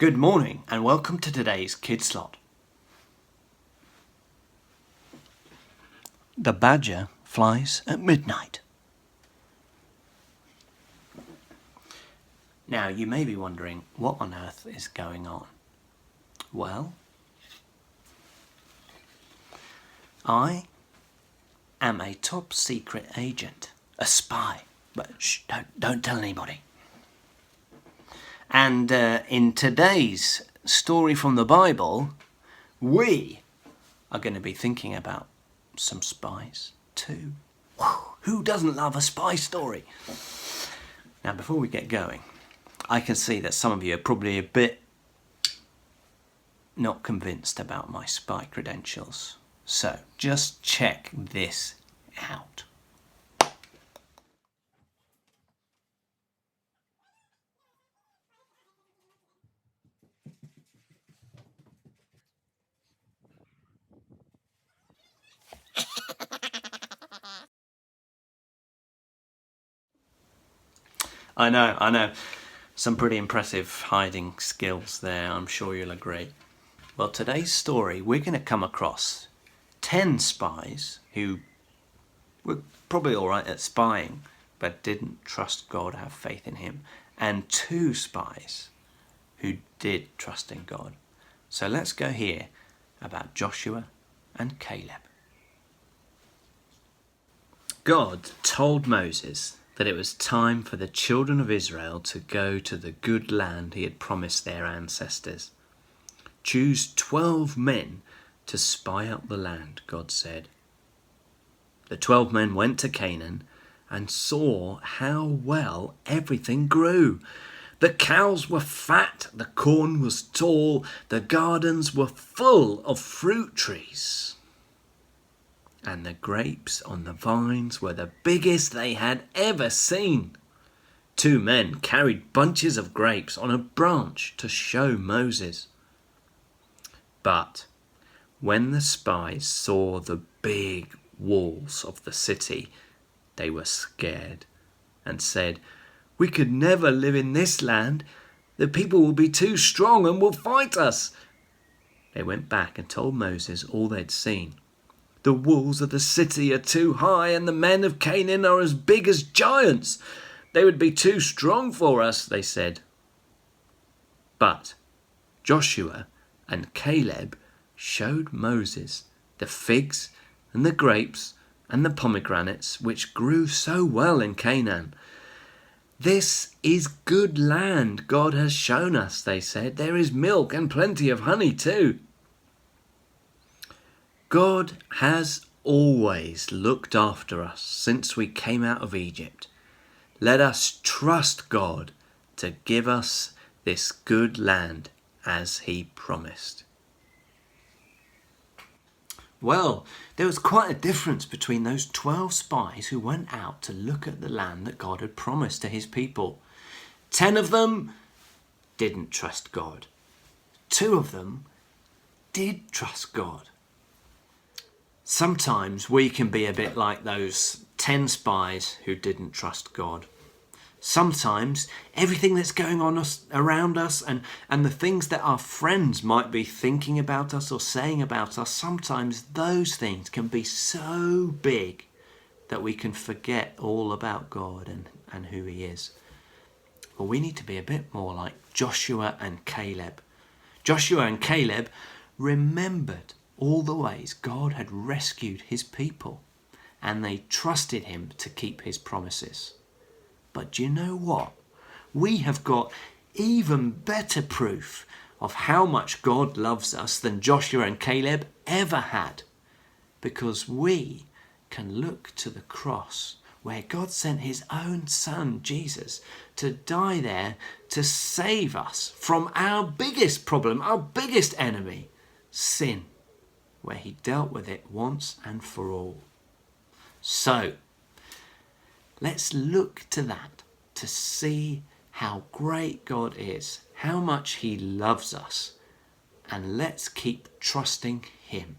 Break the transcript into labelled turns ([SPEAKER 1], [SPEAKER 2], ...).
[SPEAKER 1] Good morning and welcome to today's Kid Slot. The badger flies at midnight. Now you may be wondering what on earth is going on. Well, I am a top secret agent, a spy, but shh, don't tell anybody. And in today's story from the Bible, we are going to be thinking about some spies too. Who doesn't love a spy story? Now, before we get going, I can see that some of you are probably a bit not convinced about my spy credentials. So just check this out. I know. Some pretty impressive hiding skills there, I'm sure you'll agree. Well, today's story, we're going to come across 10 spies who were probably all right at spying, but didn't trust God, have faith in him, and 2 spies who did trust in God. So let's go hear about Joshua and Caleb. God told Moses that it was time for the children of Israel to go to the good land he had promised their ancestors. Choose 12 men to spy out the land, God said. The 12 men went to Canaan and saw how well everything grew. The cows were fat, the corn was tall, the gardens were full of fruit trees. And the grapes on the vines were the biggest they had ever seen. 2 men carried bunches of grapes on a branch to show Moses. But when the spies saw the big walls of the city, they were scared and said, "We could never live in this land. The people will be too strong and will fight us." They went back and told Moses all they'd seen. "The walls of the city are too high and the men of Canaan are as big as giants. They would be too strong for us," they said. But Joshua and Caleb showed Moses the figs and the grapes and the pomegranates which grew so well in Canaan. "This is good land God has shown us," they said. "There is milk and plenty of honey too." God has always looked after us since we came out of Egypt. Let us trust God to give us this good land as he promised. Well, there was quite a difference between those 12 spies who went out to look at the land that God had promised to his people. 10 of them didn't trust God. 2 of them did trust God. Sometimes we can be a bit like those 10 spies who didn't trust God. Sometimes everything that's going on around us and the things that our friends might be thinking about us or saying about us, sometimes those things can be so big that we can forget all about God and who he is. Well, we need to be a bit more like Joshua and Caleb. Joshua and Caleb remembered all the ways God had rescued his people, and they trusted him to keep his promises. But do you know what? We have got even better proof of how much God loves us than Joshua and Caleb ever had, because we can look to the cross where God sent his own son, Jesus, to die there to save us from our biggest problem, our biggest enemy, sin, where he dealt with it once and for all. So, let's look to that to see how great God is, how much he loves us, and let's keep trusting him.